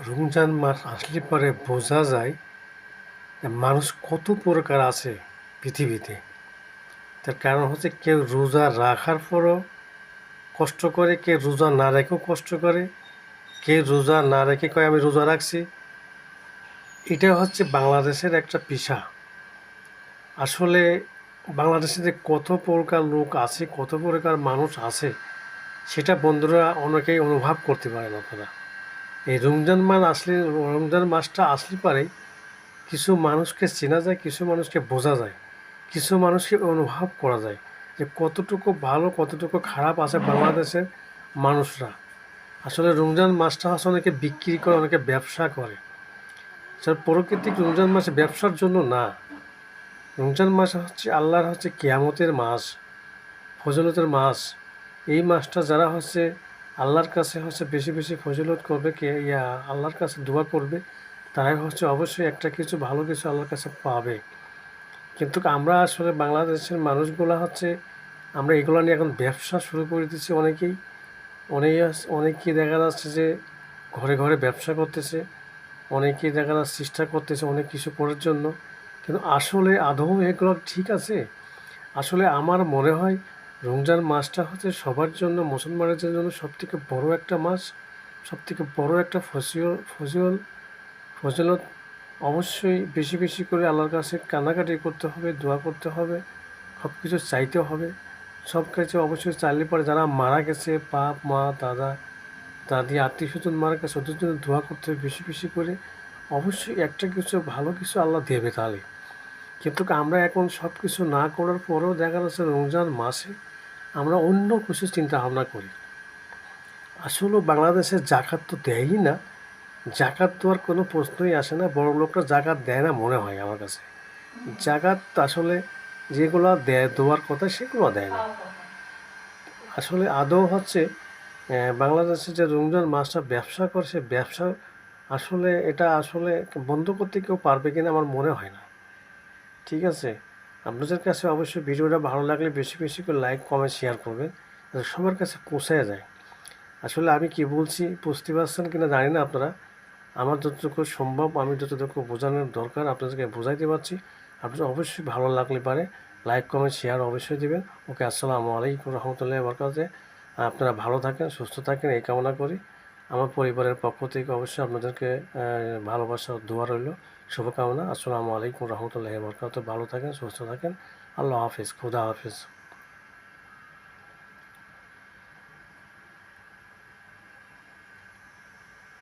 রমজান মাস আসলে পরে বোঝা যায় যে মানুষ কত প্রকার আছে পৃথিবীতে। তার কারণ হচ্ছে কেউ রোজা রাখার পরও কষ্ট করে, কেউ রোজা না রেখেও কষ্ট করে, কেউ রোজা না রেখে কয় আমি রোজা রাখছি। এটা হচ্ছে বাংলাদেশের একটা পেশা। আসলে বাংলাদেশে যে কত প্রকার লোক আছে, কত প্রকার মানুষ আছে, সেটা বন্ধুরা অনেকেই অনুভব করতে পারেন আপনারা। এই রমজান মাসটা আসলে পারে কিছু মানুষকে চেনা যায়, কিছু মানুষকে বোঝা যায়, কিছু মানুষকে অনুভব করা যায় যে কতটুকু ভালো কতটুকু খারাপ আছে বাংলাদেশের মানুষরা। আসলে রমজান মাসটা হচ্ছে অনেকে বিক্রি করে, অনেকে ব্যবসা করে। স্যার প্রকৃতিক রমজান মাস ব্যবসার জন্য না। রমজান মাস হচ্ছে আল্লাহর কিয়ামতের মাস, ফজিলতের মাস। এই মাসটা যারা আল্লাহর কাছে বেশি বেশি ফজিলত করবে, আল্লাহর কাছে দোয়া করবে, তারাই অবশ্যই একটা কিছু ভালো কিছু আল্লাহর কাছে পাবে। কিন্তু আমরা আসলে বাংলাদেশের মানুষগুলা আমরা এগুলো নিয়ে এখন ব্যবসা শুরু করে দিচ্ছি। অনেকেই দেখা যাচ্ছে যে ঘরে ঘরে ব্যবসা করতেছে, অনেকেই দেখা যাচ্ছে চেষ্টা করতেছে অনেক কিছু করার জন্য, কিন্তু আসলে আদৌ এগুলো ঠিক আছে? আসলে আমার মনে হয় রমজান মাসটা সবার জন্য, মুসলমানের জন্য সবথেকে বড় একটা মাস, সবথেকে বড় একটা ফজিলত। অবশ্যই বেশি বেশি করে আল্লাহর কাছে কান্নাকাটি করতে হবে, দোয়া করতে হবে, সব কিছু চাইতে হবে। সব কিছু অবশ্যই চাইলে পরে যারা মারা গেছে, বাপ মা দাদা দাদি আত্মীয় স্বজন মারা গেছে, ওদের জন্য দোয়া করতে হবে বেশি বেশি করে। অবশ্যই একটা কিছু ভালো কিছু আল্লাহ দেবে তাহলে। কিন্তু আমরা এখন সব কিছু না করার পরেও দেখা যাচ্ছে রমজান মাসে আমরা অন্য কিছু চিন্তা ভাবনা করি। আসলে বাংলাদেশে জাকাত তো দেয়ই না, জাকাত দেওয়ার কোনো প্রশ্নই আসে না। বড় লোকরা জাকাত দেয় না মনে হয় আমার কাছে। জাকাত আসলে যেগুলো দেওয়ার কথা সেগুলো দেয় না। আসলে আদৌ বাংলাদেশে যে রমজান মাসটা ব্যবসা করছে, ব্যবসা আসলে এটা আসলে বন্ধ করতে কেউ পারবে কিনা আমার মনে হয় না। ঠিক আছে, আপনাদের কাছে অবশ্যই ভিডিওটা ভালো লাগলে বেশি বেশি করে লাইক কমেন্ট শেয়ার করবেন, যাতে সবার কাছে পৌঁছায় যায়। আসলে আমি কি বলছি বুঝতে পারছেন কিনা জানি না আপনারা। আমার যতটুকু সম্ভব, আমি যতটুকু বোঝানোর দরকার আপনাদেরকে বোঝাইতে পারছি। আপনাদের অবশ্যই ভালো লাগলে পারে লাইক কমেন্ট শেয়ার অবশ্যই দেবেন। ওকে, আসসালামু আলাইকুম রহমতুল্লাহি বরকাতুহু। আপনারা ভালো থাকেন, সুস্থ থাকেন এই কামনা করি। আমার পরিবারের পক্ষ থেকে অবশ্যই আপনাদেরকে ভালোবাসা দোয়া রইল, শুভকামনা। আসসালামু আলাইকুম রহমতুল্লাহি বরকাতুহু। ভালো থাকেন, সুস্থ থাকেন। আল্লাহ হাফিজ, খুদা হাফিজ।